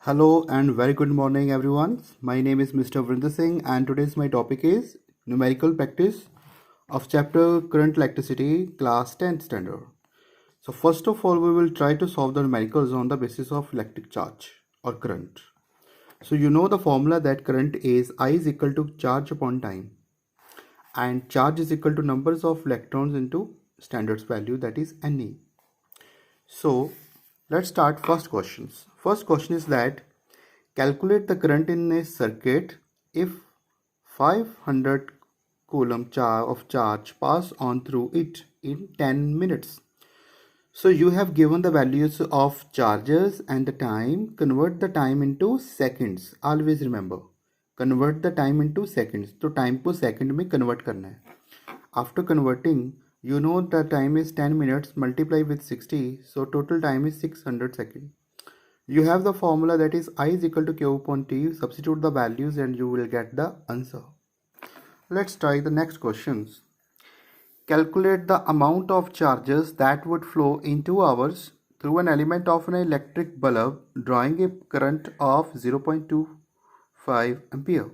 Hello and very good morning, everyone. My name is Mr. Vrinder Singh, and today's my topic is numerical practice of chapter Current Electricity, class 10th standard. So, first of all, we will try to solve the numericals on the basis of electric charge or current. So, you know the formula that current is I is equal to charge upon time, and charge is equal to numbers of electrons into Standard's value, that is Ne. So, let's start first questions. First question is that calculate the current in a circuit if 500 coulomb of charge pass on through it in 10 minutes. So you have given the values of charges and the time. Convert the time into seconds. Always remember. Convert the time into seconds. तो time को second में convert करना है. After converting, you know the time is 10 minutes multiply with 60. So total time is 600 seconds. You have the formula that is I is equal to Q upon T. Substitute the values and you will get the answer. Let's try the next questions. Calculate the amount of charges that would flow in 2 hours through an element of an electric bulb drawing a current of 0.25 ampere.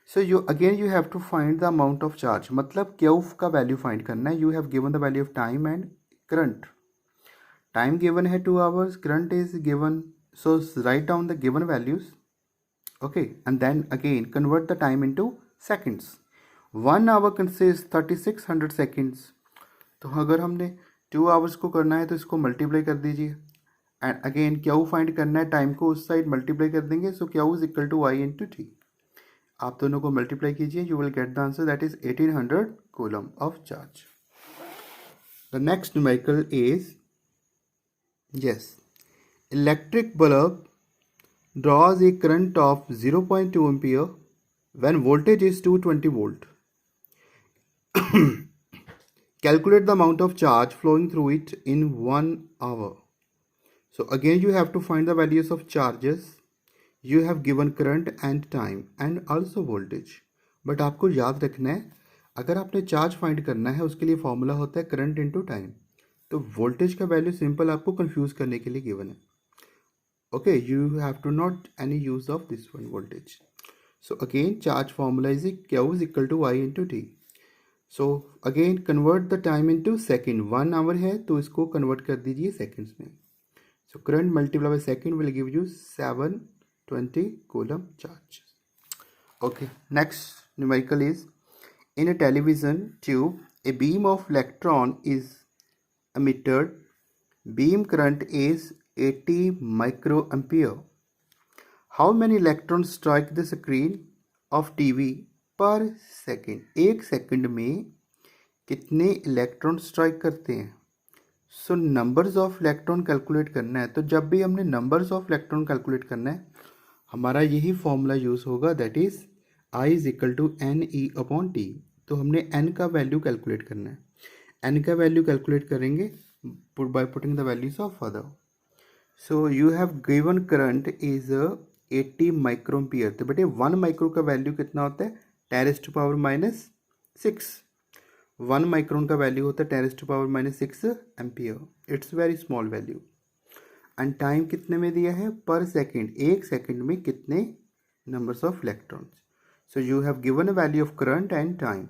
So you have to find the amount of charge. मतलब Q का value find करना है. You have given the value of time and current. Time given है 2 hours, current is given, so write down the given values. Okay, and then again convert the time into seconds. 1 hour consists 3600 seconds. तो अगर हमने 2 hours को करना है तो इसको multiply कर दीजिए एंड अगेन क्यू फाइंड करना है, टाइम को उस साइड मल्टीप्लाई कर देंगे. So Q is equal to I into T. आप दोनों को मल्टीप्लाई कीजिए, you will get the answer that is 1800 coulomb of charge. The next numerical is yes, electric bulb draws a current of 0.2 ampere when voltage is 220 volt. Calculate the amount of charge flowing through it in 1 hour. So again you have to find the values of charges. You have given current and time and also voltage. But आपको याद रखना है, अगर आपने charge find करना है उसके लिए फॉर्मूला होता है करंट इनटू टाइम. तो वोल्टेज का वैल्यू सिंपल आपको कंफ्यूज करने के लिए गिवन है. Okay, you have to not any use of this one voltage. So again charge formula is Q is equal to I into T. So again convert the time into second. 1 hour है तो इसको convert कर दीजिए seconds में. So current multiply by second will give you 720 coulomb charge. Okay, next numerical is in a television tube a beam of electron is emitted. Beam current is 80 microampere. How many electrons strike the screen of TV per second? एक second में कितने electron strike करते हैं? सो numbers of electron calculate करना है. तो जब भी हमने नंबर्स ऑफ इलेक्ट्रॉन कैलकुलेट करना है हमारा यही फॉर्मूला यूज होगा, that is I is equal to N E upon T. तो हमने n का वैल्यू कैलकुलेट करना है. n का वैल्यू कैलकुलेट करेंगे by putting the values of other. So you have given current is 80 microampere. तो बेटे 1 माइक्रो का वैल्यू कितना होता है? 10⁻⁶. 1 माइक्रोन का वैल्यू होता है 10⁻⁶ ampere. It's very small value. And time कितने में दिया है? पर सेकेंड. एक सेकेंड में कितने numbers of electrons. So you have given a value of current and time.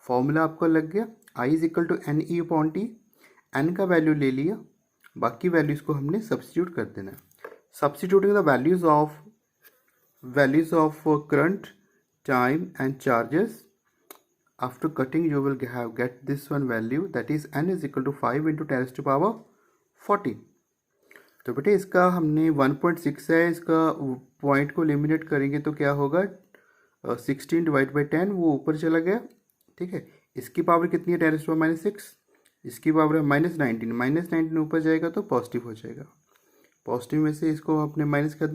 Formula आपको लग गया. I is equal to N E upon T. N का वैल्यू ले लिया, बाकी वैल्यूज को हमने सब्स्टिट्यूट कर देना है. Substituting the values of current, time and charges. After cutting you will have get this one value that is N is equal to 5 into 10⁻40. तो बेटे इसका हमने 1.6 है, इसका पॉइंट को एलिमिनेट करेंगे तो क्या होगा? 16 डिवाइड बाई 10, वो ऊपर चला गया. ठीक है, इसकी पावर कितनी है? 10⁻⁶. इसकी पावर है -19. -19 ऊपर जाएगा तो पॉजिटिव हो जाएगा. पॉजिटिव में से इसको अपने माइनस कर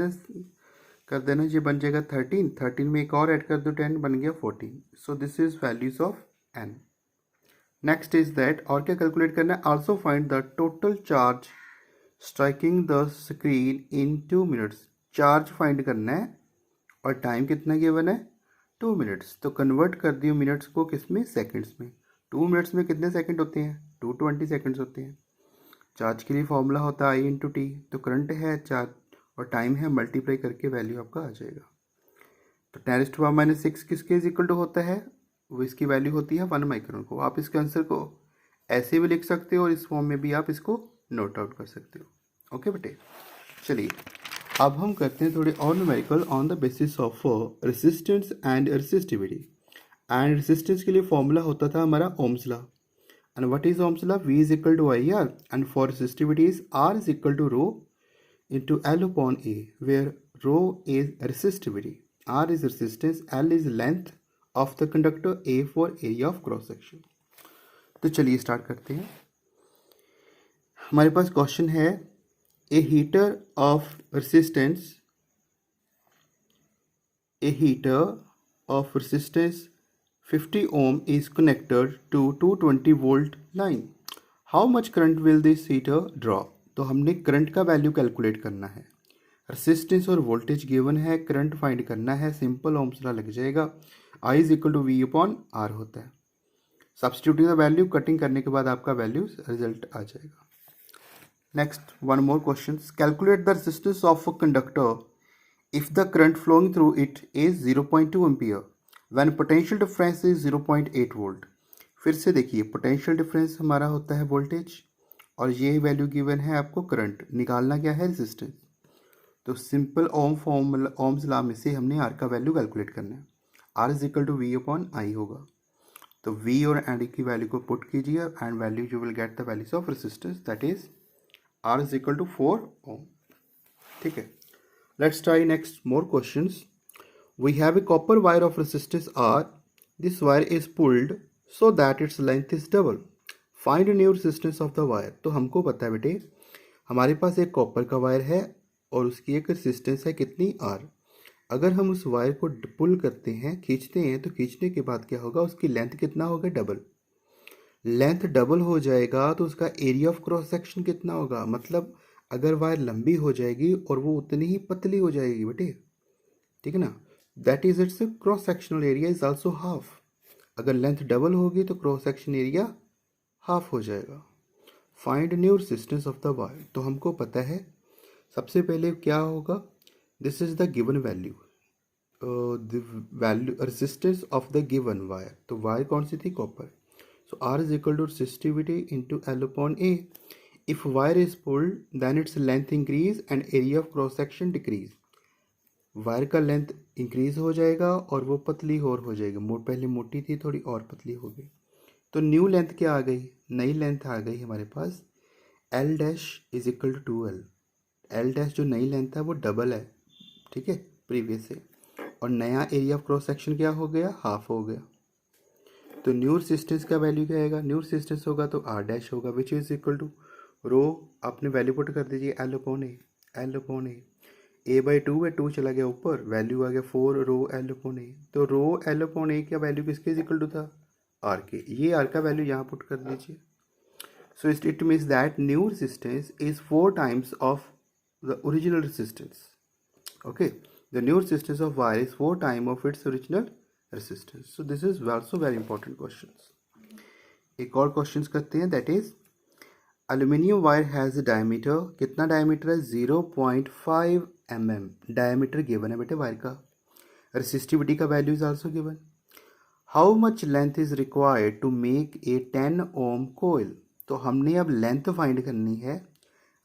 देना, ये बन जाएगा 13. 13 में एक और ऐड कर दो 10, बन गया 14. So this is values of n. Next is that, और क्या कैलकुलेट करना है? Also find the total charge striking the screen in 2 minutes. Charge find करना है और टाइम कितना गिवन है? 2 मिनट्स. तो कन्वर्ट कर दियो मिनट्स को किस में? सेकेंड्स में. 2 मिनट्स में कितने सेकंड होते हैं? 220 सेकंड्स होते हैं. चार्ज के लिए फॉर्मूला होता है आई इंटू टी. तो करंट है चार्ज और टाइम है, मल्टीप्लाई करके वैल्यू आपका आ जाएगा। तो 10⁻⁻6 किसके इज इक्वल टू होता है, वो इसकी वैल्यू होती है 1 माइक्रोन को। आप इसके आंसर को ऐसे भी लिख सकते हो और इस फॉर्म में भी आप इसको नोट आउट कर सकते हो। ओके बेटे, चलिए अब हम करते हैं थोड़े और numerical on the basis of resistance and resistivity. And resistance के लिए फॉर्मूला होता था हमारा Ohm's law. And what is Ohm's law, V is equal to I R, and for resistivity is R is equal to rho into L upon A, where rho is resistivity, R is resistance, L is length of the conductor, A for area of cross section। तो चलिए start करते हैं। हमारे पास question है, a heater of resistance 50 ohm is connected to 220 volt line. How much current will this heater draw? तो हमने current का वैल्यू कैलकुलेट करना है, रेसिस्टेंस और वोल्टेज गिवन है, करंट फाइंड करना है, सिंपल ओम्स लॉ लग जाएगा, I is equal to V upon R होता है। सब्सटीट्यूटिंग द वैल्यू, कटिंग करने के बाद आपका वैल्यू रिजल्ट आ जाएगा। Next one more question, calculate the resistance of a conductor if the current flowing through it is 0.2 ampere when potential difference is 0.8 volt। फिर से देखिए, पोटेंशियल डिफरेंस हमारा होता है वोल्टेज और ये वैल्यू गिवन है आपको करंट, निकालना क्या है, रेजिस्टेंस। तो सिंपल ओम्स लॉ में से हमने आर का वैल्यू कैलकुलेट करना है, R is equal to V upon I होगा। तो वी और एंड की वैल्यू को पुट कीजिए and value you will get the values of resistance, that is R is equal to 4 ohm. ठीक है, let's try next more questions। We have a copper wire of resistance R. This wire is pulled so that its length is double. Find new resistance of the wire। तो हमको पता है बेटे, हमारे पास एक copper का वायर है और उसकी एक रेसिस्टेंस है कितनी, R। अगर हम उस वायर को पुल करते हैं, खींचते हैं, तो खींचने के बाद क्या होगा, उसकी लेंथ कितना होगा, डबल। लेंथ डबल हो जाएगा तो उसका एरिया ऑफ क्रॉस सेक्शन कितना होगा, मतलब अगर वायर लंबी हो जाएगी और वो उतनी ही पतली हो जाएगी बेटे, ठीक है ना, that is its cross sectional area is also half. अगर लेंथ डबल होगी तो क्रॉस सेक्शन एरिया हाफ हो जाएगा। Find new resistance of the wire. तो हमको पता है सबसे पहले क्या होगा, this is the given value, the value resistance of the given wire. तो वायर कौन सी थी, copper. So R is equal to resistivity into L upon A. If wire is pulled, then its length increase and area of cross section decrease। Wire का length increase हो जाएगा और वो पतली और हो जाएगी, पहले मोटी थी थोड़ी और पतली हो गई। तो न्यू लेंथ क्या आ गई, नई लेंथ आ गई हमारे पास, L dash is equal to 2L। L dash जो नई लेंथ है वो डबल है, ठीक है, प्रीवियस से, और नया एरिया ऑफ क्रॉस सेक्शन क्या हो गया, हाफ हो गया। तो न्यू रेजिस्टेंस का वैल्यू क्या आएगा, न्यू रेजिस्टेंस होगा तो R डैश होगा, विच इज इक्वल टू रो, आपने वैल्यू पुट कर दीजिए L upon A, L upon A by 2 है, 2 चला गया ऊपर, वैल्यू आ गया 4 रो L अपॉन ए। तो रो L अपॉन ए का वैल्यू किसके इक्वल टू था, R के, ये R का वैल्यू यहाँ पुट कर दीजिए। So it means that new resistance is 4 times of the original resistance. Okay, the new resistance of wire is 4 time of its original resistance. So this is also very important question. एक और question करते हैं, that is aluminium wire has diameter, कितना diameter है, 0.5 mm diameter given है बेटे wire का। Resistivity का value is also given. How much length is required to make a 10 ohm coil. तो हमने अब लेंथ फाइंड करनी है,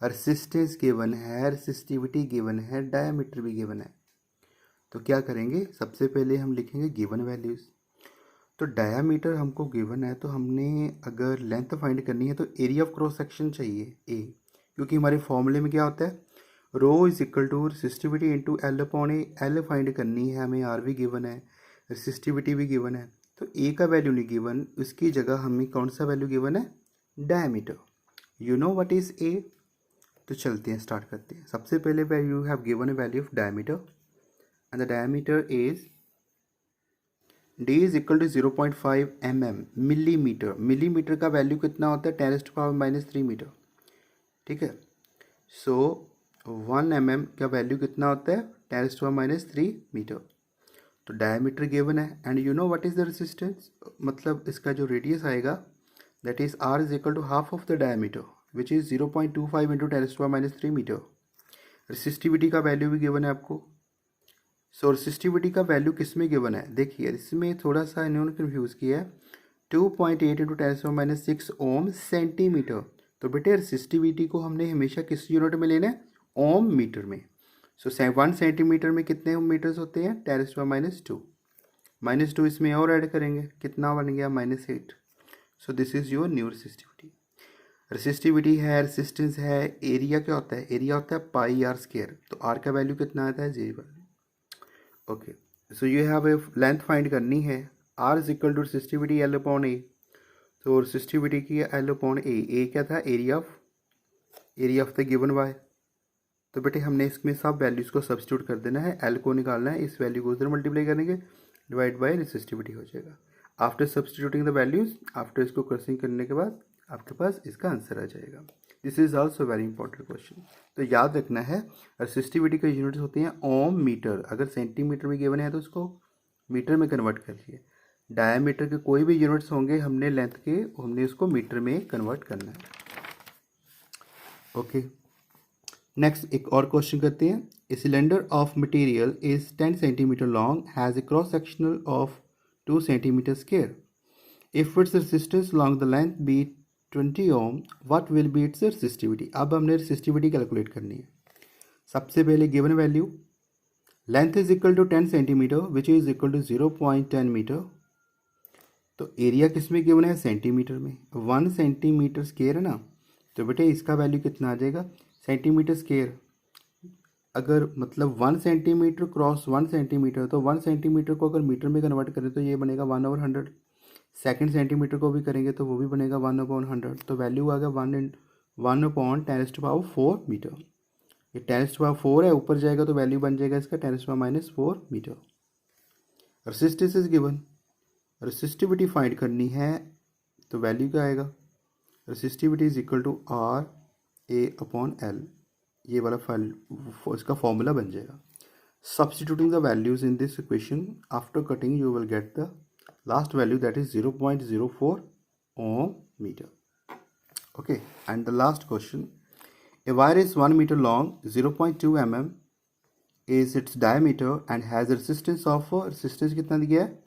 रेसिस्टेंस गिवन है, रेसिस्टिविटी गिवन है, डायमीटर भी गिवन है। तो क्या करेंगे, सबसे पहले हम लिखेंगे गिवन वैल्यूज़। तो डायामीटर हमको गिवन है, तो हमने अगर लेंथ फाइंड करनी है तो एरिया ऑफ क्रॉस सेक्शन चाहिए ए, क्योंकि हमारे फॉर्मूले में क्या होता है, rho is equal to resistivity into L upon A. L find करनी है हमें, आर भी गिवन है, रेसिस्टिविटी भी गिवन है, तो ए का वैल्यू नहीं गिवन, उसकी जगह हमें कौन सा वैल्यू गिवन है, diameter. You know what is A. तो चलते हैं, स्टार्ट करते हैं। सबसे पहले value have given a value of diameter and the diameter is D is equal to 0.5 mm millimetre. Millimetre का वैल्यू कितना होता है, 10⁻³ मीटर, ठीक है। सो 1 mm का वैल्यू कितना होता है, 10⁻³ मीटर। तो डायमीटर गिवन है and you know what is the resistance, मतलब इसका जो रेडियस आएगा that is R is equal to half of the diameter which is 0.25 into 10⁻³ metre. Resistivity का वैल्यू भी गिवन है आपको। सो रेसिस्टिविटी का वैल्यू किस में गिवन है, देखिए इसमें थोड़ा सा इन्होंने कन्फ्यूज़ किया है। 2.8 इंटू 10⁻⁶ ओम सेंटीमीटर। तो बेटे रेसिस्टिविटी को हमने हमेशा किस यूनिट में लेना है, ओम मीटर में। सो 1 सेंटीमीटर में कितने मीटर्स होते हैं, 10⁻²। -2 इसमें और ऐड करेंगे, कितना बन गया, -8। So this is your new resistivity. Resistivity है, रेसिस्टेंस है, एरिया क्या होता है, एरिया होता है πr²। तो r का वैल्यू कितना आता है, 0। Okay, so you have a length find करनी है, r is equal to resistivity L/A। तो रेसिस्टिविटी की L/A क्या था, area of the given wire. तो बेटे हमने इसमें सब वैल्यूज़ को सब्स्टिट्यूट कर देना है, L को निकालना है, इस वैल्यू को उधर मल्टीप्लाई करेंगे, डिवाइड बाय रेसिस्टिविटी हो जाएगा। After substituting the values, after इसको क्रॉसिंग करने के बाद आपके पास इसका आंसर आ जाएगा। This is also very important question. तो याद रखना है रेसिस्टिविटी के यूनिट्स होती हैं ओम मीटर। अगर सेंटीमीटर में गिवन है तो उसको मीटर में कन्वर्ट कर लिए। डायमीटर के कोई भी यूनिट्स होंगे हमने लेंथ के, हमने उसको मीटर में कन्वर्ट करना है। ओके, नेक्स्ट एक और क्वेश्चन करते हैं। A cylinder of material is 10 centimetre long, has a cross sectional of 2 centimetre square. If its resistance along the length be 20 ohm, what will be its resistivity. अब हमने resistivity calculate करनी है। सबसे पहले given value, length is equal to 10 centimetre which is equal to 0.10 metre. तो area किस में given है, सेंटीमीटर में। 1 सेंटीमीटर स्क्वायर है ना, तो बेटे इसका वैल्यू कितना आ जाएगा, सेंटीमीटर स्क्वायर। अगर मतलब 1 सेंटीमीटर क्रॉस 1 सेंटीमीटर, तो 1 सेंटीमीटर को अगर मीटर में कन्वर्ट करें तो ये बनेगा 1/100। सेकंड सेंटीमीटर को भी करेंगे तो वो भी बनेगा 1/100। तो वैल्यू आ गया 1/10⁴ मीटर। ये 10⁴ है, ऊपर जाएगा तो वैल्यू बन जाएगा इसका 10⁻⁴ metre. Resistance is given, resistivity find करनी है, तो वैल्यू क्या आएगा, resistivity is equal to RA/L। ये वाला इसका फॉर्मूला बन जाएगा। Substituting the values in this equation, after cutting you will get the last value, that is 0.04 ohm metre. Okay, and the last question, a wire is 1 metre long, 0.2 mm is its diameter and has a resistance of, resistance कितना दिया है,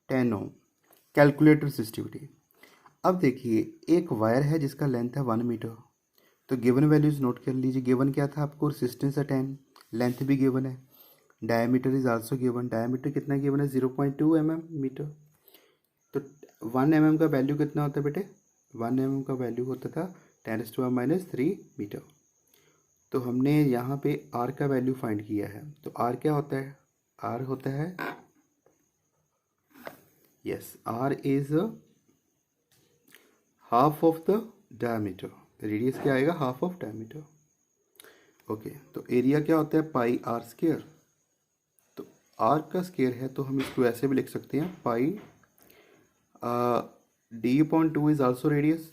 10 ओम। Calculate resistivity. अब देखिए एक wire है जिसका length है 1 metre, तो गिवन वैल्यूज नोट कर लीजिए। गिवन क्या था आपको, रेसिस्टेंस है 10, लेंथ भी गिवन है, diameter is also given. Diameter कितना गिवन है, 0.2 mm मीटर। तो 1 mm का वैल्यू कितना होता है बेटे, 1 mm का वैल्यू होता था 10⁻³ मीटर। तो हमने यहाँ पे R का वैल्यू फाइंड किया है। तो R क्या होता है, R होता है, yes, R is half of the diameter. Radius क्या आएगा, हाफ ऑफ डायमीटर। ओके, तो एरिया क्या होता है, πr²। तो R का स्क्वायर है तो हम इसको ऐसे भी लिख सकते हैं, पाई d/2 इज आल्सो रेडियस,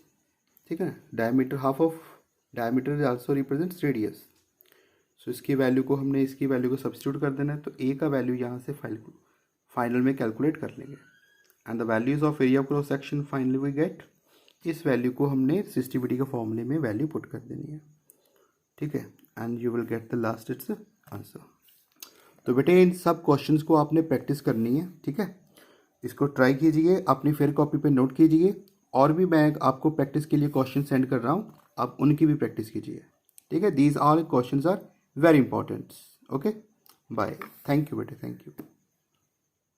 ठीक है। Diameter, half of diameter is also represents radius. So इसकी वैल्यू को हमने इसकी वैल्यू को सब्स्टिट्यूट कर देना है, तो ए का वैल्यू यहाँ से फाइनल में कैलकुलेट कर लेंगे। And the values of area of cross section finally we get, इस वैल्यू को हमने रेसिस्टिविटी के फॉर्मूले में वैल्यू पुट कर देनी है, ठीक है। And you will get the last it's answer. तो बेटे इन सब क्वेश्चंस को आपने प्रैक्टिस करनी है, ठीक है। इसको ट्राई कीजिए, अपनी फेयर कॉपी पे नोट कीजिए, और भी मैं आपको प्रैक्टिस के लिए क्वेश्चन सेंड कर रहा हूँ, आप उनकी भी प्रैक्टिस कीजिए, ठीक है। These all questions are very important. Okay, bye, thank you बेटे, थैंक यू।